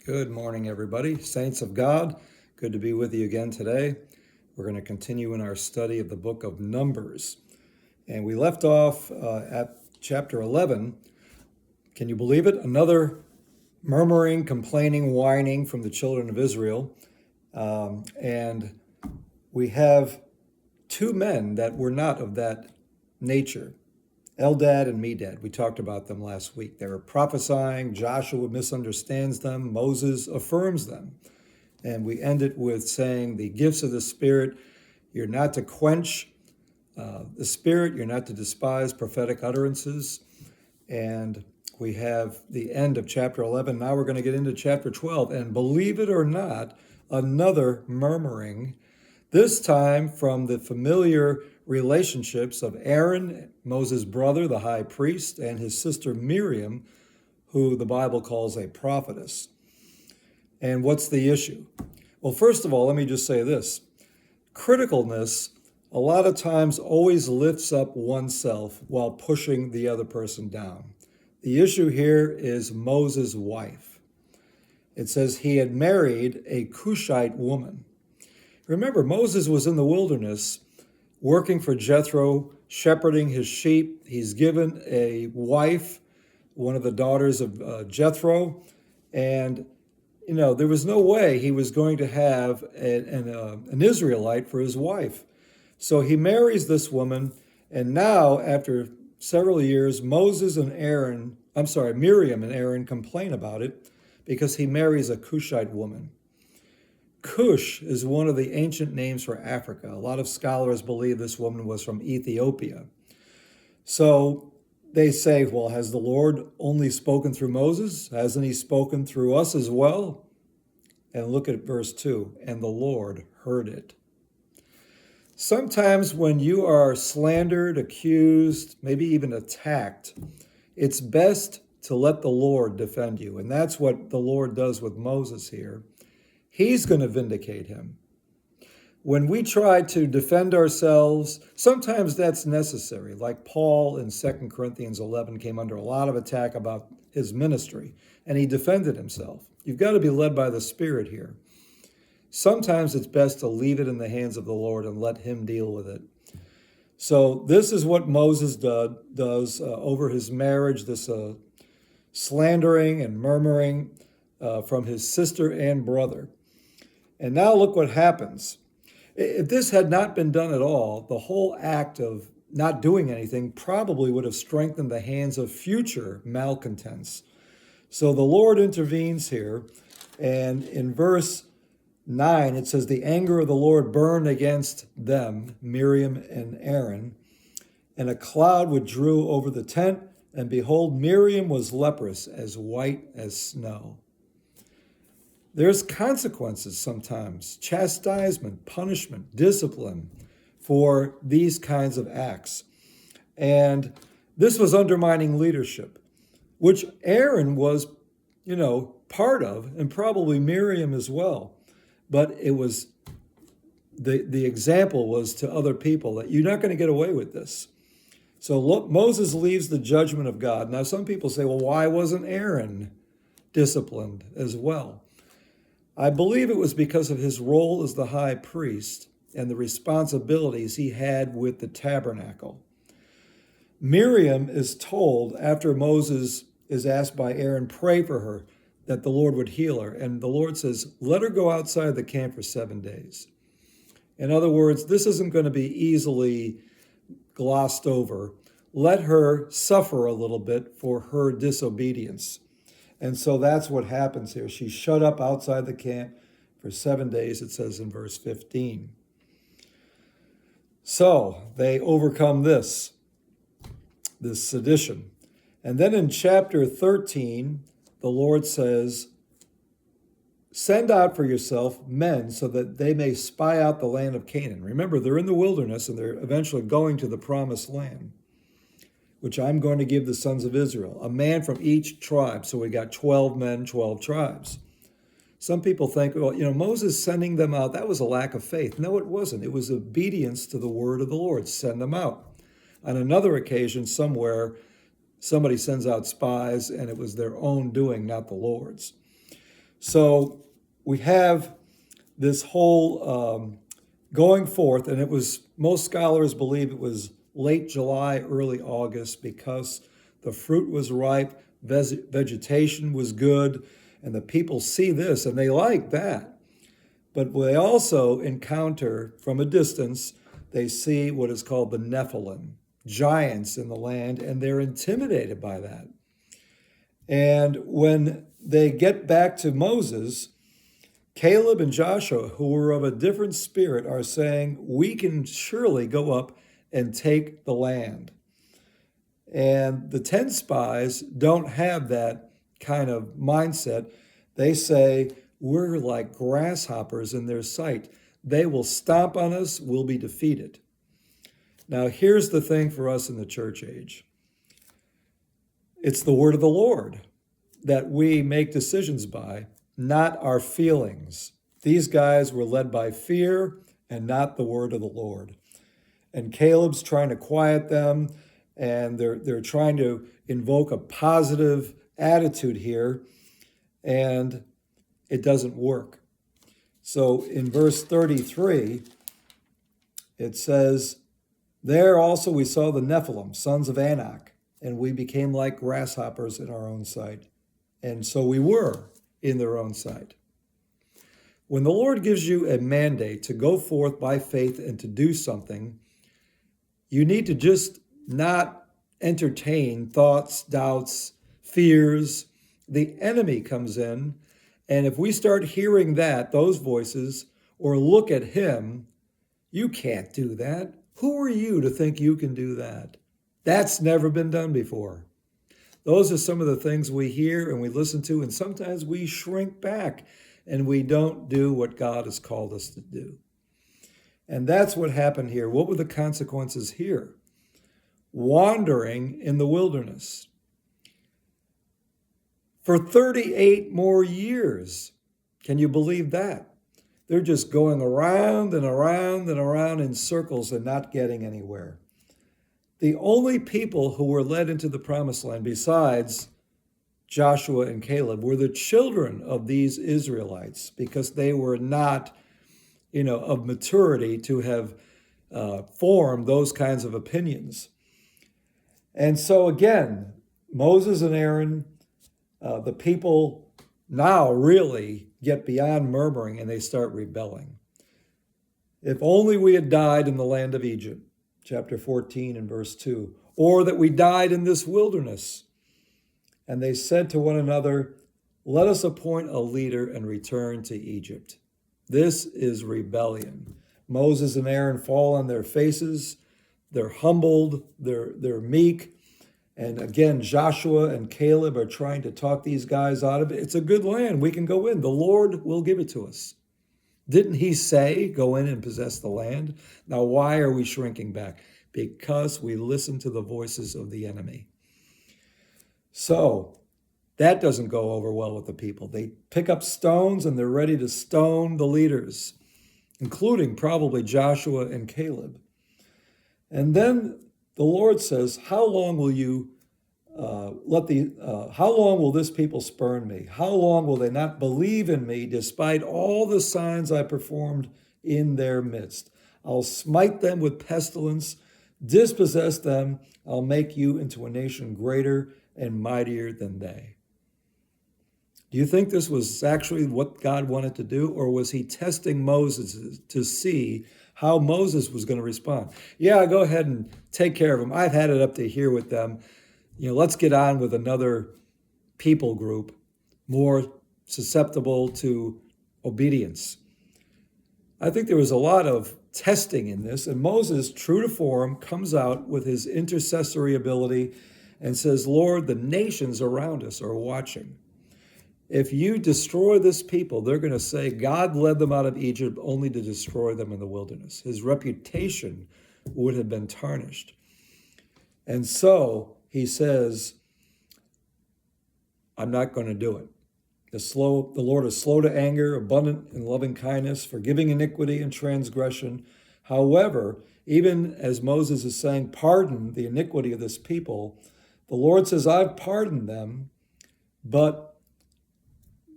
Good morning, everybody. Saints of God, good to be with you again today. We're going to continue in our study of the book of Numbers. And we left off at chapter 11. Can you believe it? Another murmuring, complaining, whining from the children of Israel. And we have two men that were not of that nature. Eldad and Medad, we talked about them last week. They were prophesying, Joshua misunderstands them, Moses affirms them. And we ended with saying the gifts of the Spirit, you're not to quench the Spirit, you're not to despise prophetic utterances. And we have the end of chapter 11. Now we're going to get into chapter 12. And believe it or not, another murmuring, this time from the familiar relationships of Aaron, Moses' brother, the high priest, and his sister Miriam, who the Bible calls a prophetess. And what's the issue? Well, first of all, let me just say this. Criticalness, a lot of times, always lifts up oneself while pushing the other person down. The issue here is Moses' wife. It says he had married a Cushite woman. Remember, Moses was in the wilderness working for Jethro, shepherding his sheep. He's given a wife, one of the daughters of Jethro, and there was no way he was going to have an Israelite for his wife. So he marries this woman, and now, after several years, Miriam and Aaron complain about it because he marries a Cushite woman. Cush is one of the ancient names for Africa. A lot of scholars believe this woman was from Ethiopia. So they say, well, has the Lord only spoken through Moses? Hasn't he spoken through us as well? And look at verse 2, and the Lord heard it. Sometimes when you are slandered, accused, maybe even attacked, it's best to let the Lord defend you. And that's what the Lord does with Moses here. He's going to vindicate him. When we try to defend ourselves, sometimes that's necessary. Like Paul in 2 Corinthians 11 came under a lot of attack about his ministry, and he defended himself. You've got to be led by the Spirit here. Sometimes it's best to leave it in the hands of the Lord and let him deal with it. So this is what Moses does over his marriage, this slandering and murmuring from his sister and brother. And now look what happens. If this had not been done at all, the whole act of not doing anything probably would have strengthened the hands of future malcontents. So the Lord intervenes here, and in verse 9, it says, the anger of the Lord burned against them, Miriam and Aaron, and a cloud withdrew over the tent, and behold, Miriam was leprous, as white as snow. There's consequences sometimes, chastisement, punishment, discipline for these kinds of acts. And this was undermining leadership, which Aaron was, part of, and probably Miriam as well. But it was, the example was to other people that you're not going to get away with this. So look, Moses leaves the judgment of God. Now, some people say, well, why wasn't Aaron disciplined as well? I believe it was because of his role as the high priest and the responsibilities he had with the tabernacle. Miriam is told, after Moses is asked by Aaron, pray for her, that the Lord would heal her. And the Lord says, let her go outside the camp for 7 days. In other words, this isn't going to be easily glossed over. Let her suffer a little bit for her disobedience. And so that's what happens here. She's shut up outside the camp for 7 days, it says in verse 15. So they overcome this sedition. And then in chapter 13, the Lord says, send out for yourself men so that they may spy out the land of Canaan. Remember, they're in the wilderness and they're eventually going to the promised land, which I'm going to give the sons of Israel, a man from each tribe. So we got 12 men, 12 tribes. Some people think, well, Moses sending them out, that was a lack of faith. No, it wasn't. It was obedience to the word of the Lord. Send them out. On another occasion, somebody sends out spies, and it was their own doing, not the Lord's. So we have this whole going forth, and it was, most scholars believe it was late July, early August, because the fruit was ripe, vegetation was good, and the people see this and they like that. But they also encounter from a distance, they see what is called the Nephilim, giants in the land, and they're intimidated by that. And when they get back to Moses, Caleb and Joshua, who were of a different spirit, are saying, we can surely go up and take the land. And the 10 spies don't have that kind of mindset. They say, we're like grasshoppers in their sight. They will stomp on us, we'll be defeated. Now, here's the thing for us in the church age. It's the word of the Lord that we make decisions by, not our feelings. These guys were led by fear and not the word of the Lord. And Caleb's trying to quiet them, and they're trying to invoke a positive attitude here, and it doesn't work. So in verse 33, it says, there also we saw the Nephilim, sons of Anak, and we became like grasshoppers in our own sight. And so we were in their own sight. When the Lord gives you a mandate to go forth by faith and to do something, you need to just not entertain thoughts, doubts, fears. The enemy comes in, and if we start hearing those voices, or look at him, you can't do that. Who are you to think you can do that? That's never been done before. Those are some of the things we hear and we listen to, and sometimes we shrink back and we don't do what God has called us to do. And that's what happened here. What were the consequences here? Wandering in the wilderness for 38 more years. Can you believe that? They're just going around and around and around in circles and not getting anywhere. The only people who were led into the promised land besides Joshua and Caleb were the children of these Israelites, because they were not, of maturity to have formed those kinds of opinions. And so again, Moses and Aaron, the people now really get beyond murmuring and they start rebelling. If only we had died in the land of Egypt, chapter 14 and verse 2, or that we died in this wilderness. And they said to one another, let us appoint a leader and return to Egypt. This is rebellion. Moses and Aaron fall on their faces. They're humbled. They're meek. And again, Joshua and Caleb are trying to talk these guys out of it. It's a good land. We can go in. The Lord will give it to us. Didn't he say, go in and possess the land? Now, why are we shrinking back? Because we listen to the voices of the enemy. So that doesn't go over well with the people. They pick up stones and they're ready to stone the leaders, including probably Joshua and Caleb. And then the Lord says, how long will you how long will this people spurn me? How long will they not believe in me despite all the signs I performed in their midst? I'll smite them with pestilence, dispossess them. I'll make you into a nation greater and mightier than they. Do you think this was actually what God wanted to do, or was he testing Moses to see how Moses was going to respond? Yeah, go ahead and take care of them. I've had it up to here with them. Let's get on with another people group more susceptible to obedience. I think there was a lot of testing in this, and Moses, true to form, comes out with his intercessory ability and says, Lord, the nations around us are watching. If you destroy this people, they're going to say God led them out of Egypt only to destroy them in the wilderness. His reputation would have been tarnished. And so he says, I'm not going to do it. The Lord is slow to anger, abundant in loving kindness, forgiving iniquity and transgression. However, even as Moses is saying, pardon the iniquity of this people, the Lord says, I've pardoned them, but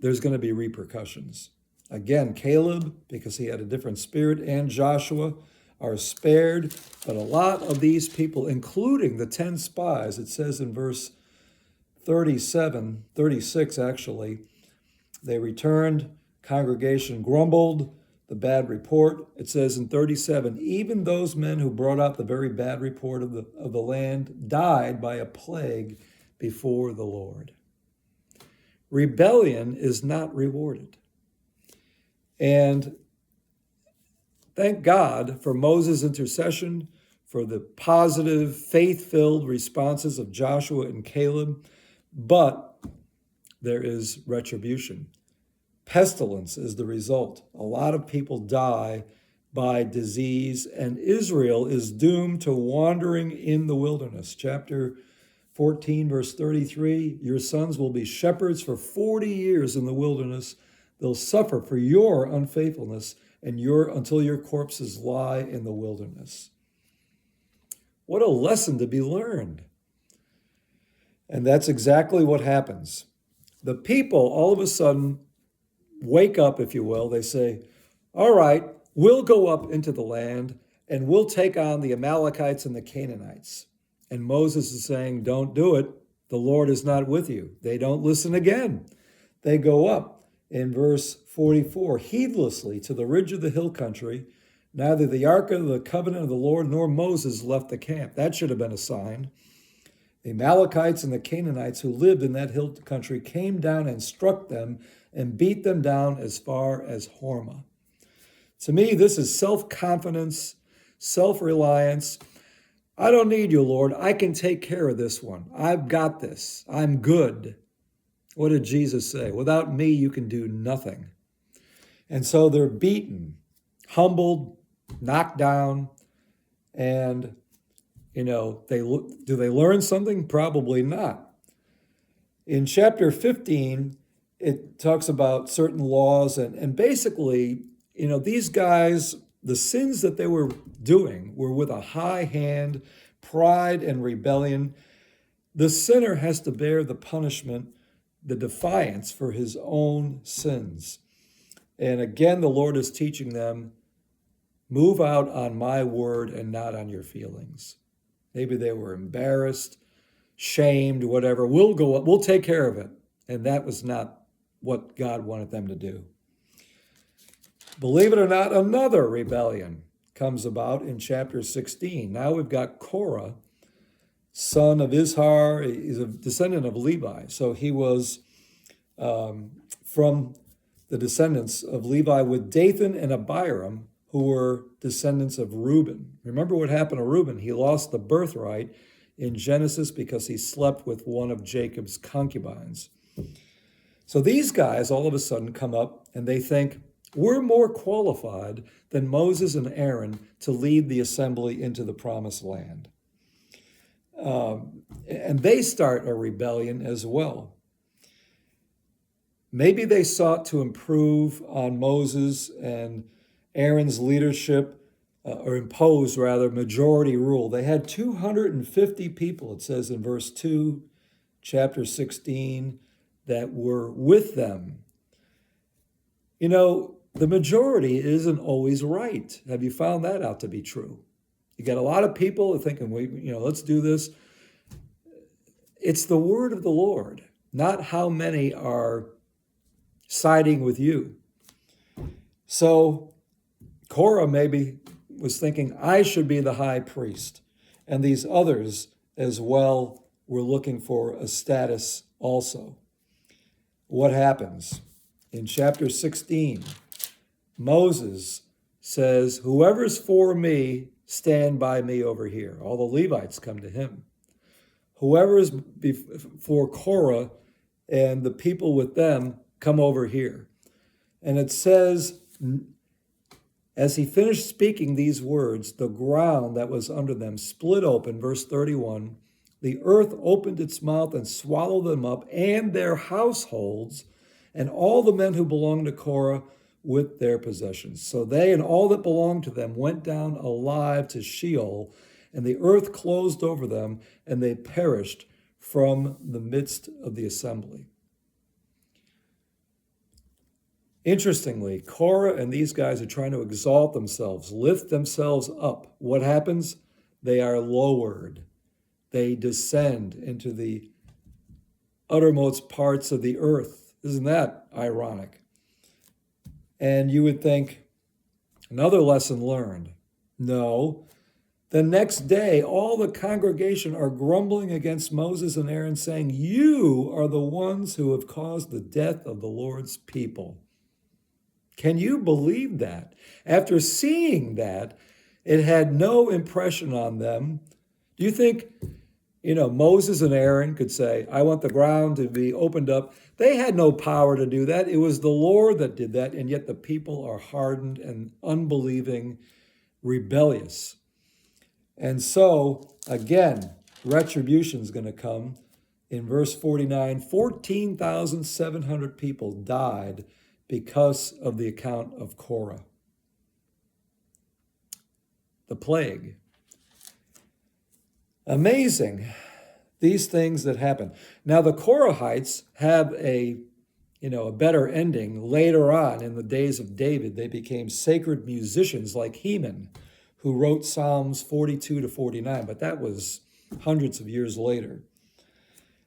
there's going to be repercussions. Again, Caleb, because he had a different spirit, and Joshua are spared, but a lot of these people, including the 10 spies, it says in verse 36 actually, they returned, congregation grumbled, the bad report. It says in 37, even those men who brought out the very bad report of the land died by a plague before the Lord. Rebellion is not rewarded. And thank God for Moses' intercession, for the positive, faith-filled responses of Joshua and Caleb, but there is retribution. Pestilence is the result. A lot of people die by disease, and Israel is doomed to wandering in the wilderness. Chapter 14, verse 33, your sons will be shepherds for 40 years in the wilderness. They'll suffer for your unfaithfulness until your corpses lie in the wilderness. What a lesson to be learned. And that's exactly what happens. The people all of a sudden wake up, if you will. They say, all right, we'll go up into the land and we'll take on the Amalekites and the Canaanites. And Moses is saying, don't do it. The Lord is not with you. They don't listen again. They go up. In verse 44, heedlessly to the ridge of the hill country, neither the ark of the covenant of the Lord nor Moses left the camp. That should have been a sign. The Amalekites and the Canaanites who lived in that hill country came down and struck them and beat them down as far as Hormah. To me, this is self-confidence, self-reliance. I don't need you, Lord. I can take care of this one. I've got this. I'm good. What did Jesus say? Without me, you can do nothing. And so they're beaten, humbled, knocked down, and, do they learn something? Probably not. In chapter 15, it talks about certain laws, and basically, these guys, the sins that they were doing were with a high hand, pride and rebellion. The sinner has to bear the punishment, the defiance for his own sins. And again, the Lord is teaching them, move out on my word and not on your feelings. Maybe they were embarrassed, shamed, whatever. We'll go up, we'll take care of it. And that was not what God wanted them to do. Believe it or not, another rebellion comes about in chapter 16. Now we've got Korah, son of Izhar. He's a descendant of Levi. So he was from the descendants of Levi with Dathan and Abiram, who were descendants of Reuben. Remember what happened to Reuben? He lost the birthright in Genesis because he slept with one of Jacob's concubines. So these guys all of a sudden come up and they think, we're more qualified than Moses and Aaron to lead the assembly into the promised land. And they start a rebellion as well. Maybe they sought to improve on Moses and Aaron's leadership, or impose rather, majority rule. They had 250 people, it says in verse 2, chapter 16, that were with them. The majority isn't always right. Have you found that out to be true? You got a lot of people thinking, let's do this. It's the word of the Lord, not how many are siding with you. So Korah maybe was thinking, I should be the high priest. And these others as well were looking for a status also. What happens? In chapter 16, Moses says, whoever's for me, stand by me over here. All the Levites come to him. Whoever is for Korah and the people with them, come over here. And it says, as he finished speaking these words, the ground that was under them split open, verse 31. The earth opened its mouth and swallowed them up and their households and all the men who belonged to Korah with their possessions. So they and all that belonged to them went down alive to Sheol, and the earth closed over them, and they perished from the midst of the assembly. Interestingly, Korah and these guys are trying to exalt themselves, lift themselves up. What happens? They are lowered. They descend into the uttermost parts of the earth. Isn't that ironic? And you would think, another lesson learned. No. The next day, all the congregation are grumbling against Moses and Aaron, saying, "You are the ones who have caused the death of the Lord's people." Can you believe that? After seeing that, it had no impression on them. Do you think, Moses and Aaron could say, "I want the ground to be opened up"? They had no power to do that. It was the Lord that did that, and yet the people are hardened and unbelieving, rebellious. And so, again, retribution is going to come. In verse 49, 14,700 people died because of the account of Korah. The plague. Amazing, these things that happen. Now, the Korahites have a better ending. Later on in the days of David, they became sacred musicians like Heman, who wrote Psalms 42 to 49, but that was hundreds of years later.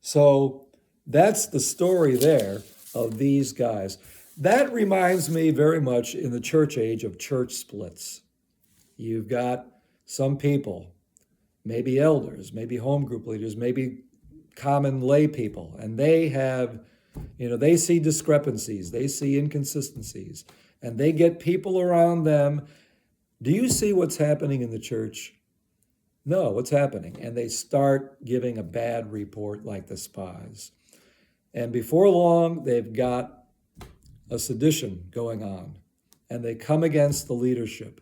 So that's the story there of these guys. That reminds me very much in the church age of church splits. You've got some people, maybe elders, maybe home group leaders, maybe common lay people, and they have, they see discrepancies, they see inconsistencies, and they get people around them. Do you see what's happening in the church? No, what's happening? And they start giving a bad report like the spies. And before long, they've got a sedition going on, and they come against the leadership.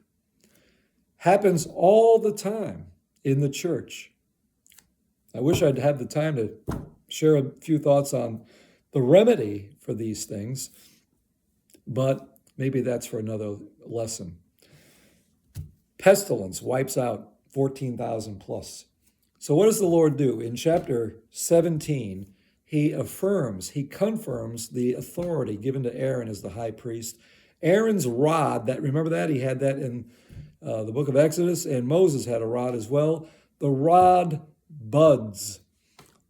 Happens all the time in the church. I wish I'd have the time to share a few thoughts on the remedy for these things, but maybe that's for another lesson. Pestilence wipes out 14,000 plus. So what does the Lord do? In chapter 17, he confirms the authority given to Aaron as the high priest. Aaron's rod, remember that? He had that in the book of Exodus, and Moses had a rod as well. The rod buds,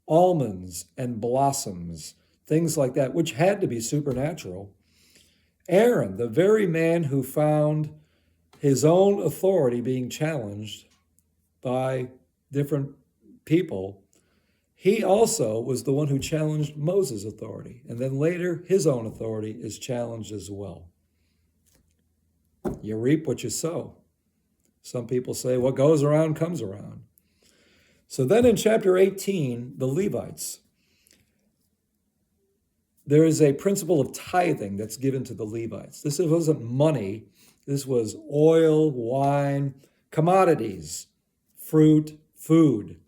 almonds, and blossoms, things like that, which had to be supernatural. Aaron, the very man who found his own authority being challenged by different people, he also was the one who challenged Moses' authority. And then later, his own authority is challenged as well. You reap what you sow. Some people say, what goes around comes around. So then in chapter 18, the Levites, there is a principle of tithing that's given to the Levites. This wasn't money. This was oil, wine, commodities, fruit, food.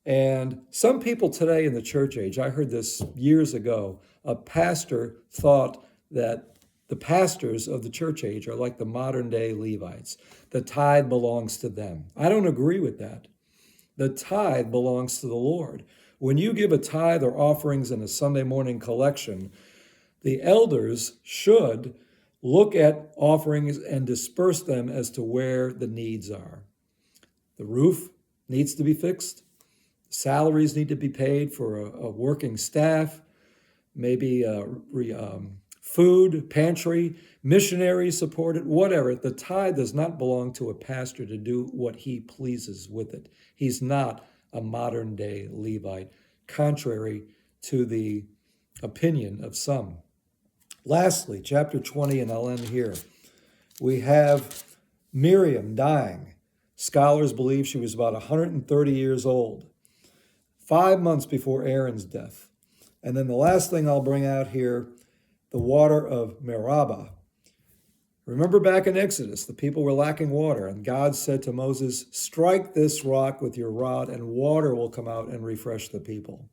And some people today in the church age, I heard this years ago, a pastor thought that the pastors of the church age are like the modern day Levites. The tithe belongs to them. I don't agree with that. The tithe belongs to the Lord. When you give a tithe or offerings in a Sunday morning collection, the elders should look at offerings and disperse them as to where the needs are. The roof needs to be fixed. Salaries need to be paid for a working staff, maybe food, pantry, missionaries supported, whatever. The tithe does not belong to a pastor to do what he pleases with it. He's not a modern day Levite, contrary to the opinion of some. Lastly, chapter 20, and I'll end here. We have Miriam dying. Scholars believe she was about 130 years old, 5 months before Aaron's death. And then the last thing I'll bring out here, the water of Meribah. Remember back in Exodus, the people were lacking water, and God said to Moses, strike this rock with your rod, and water will come out and refresh the people.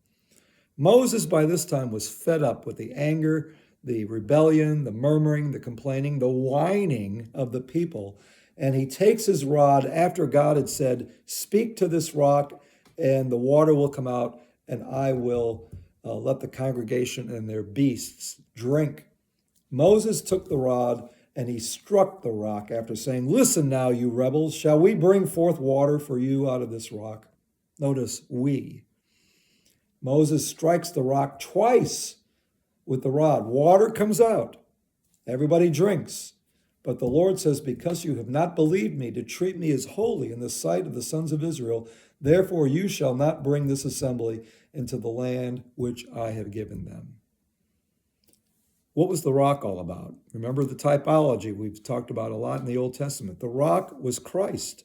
Moses, by this time, was fed up with the anger, the rebellion, the murmuring, the complaining, the whining of the people. And he takes his rod after God had said, speak to this rock, and the water will come out, and I will let the congregation and their beasts drink. Moses took the rod and he struck the rock after saying, "Listen now, you rebels, shall we bring forth water for you out of this rock?" Notice we. Moses strikes the rock twice with the rod. Water comes out. Everybody drinks. But the Lord says, "Because you have not believed me to treat me as holy in the sight of the sons of Israel, therefore you shall not bring this assembly into the land which I have given them." What was the rock all about? Remember the typology we've talked about a lot in the Old Testament. The rock was Christ.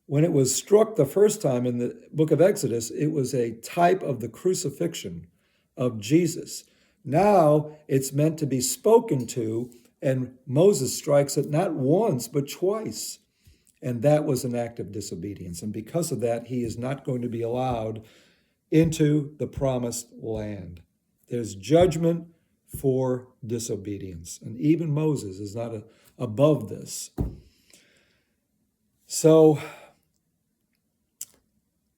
When it was struck the first time in the book of Exodus, it was a type of the crucifixion of Jesus. Now it's meant to be spoken to, and Moses strikes it not once, but twice. And that was an act of disobedience. And because of that, he is not going to be allowed into the promised land. There's judgment for disobedience. And even Moses is not above this. So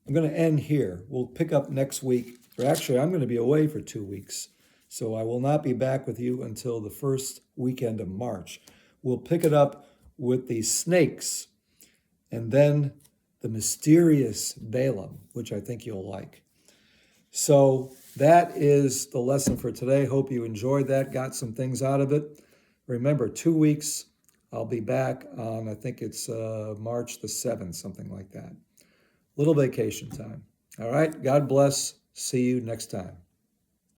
I'm going to end here. We'll pick up next week. Or actually, I'm going to be away for 2 weeks. So I will not be back with you until the first weekend of March. We'll pick it up with the snakes and then the mysterious Balaam, which I think you'll like. So that is the lesson for today. Hope you enjoyed that, got some things out of it. Remember, 2 weeks, I'll be back on, I think it's March the 7th, something like that. Little vacation time. All right, God bless. See you next time.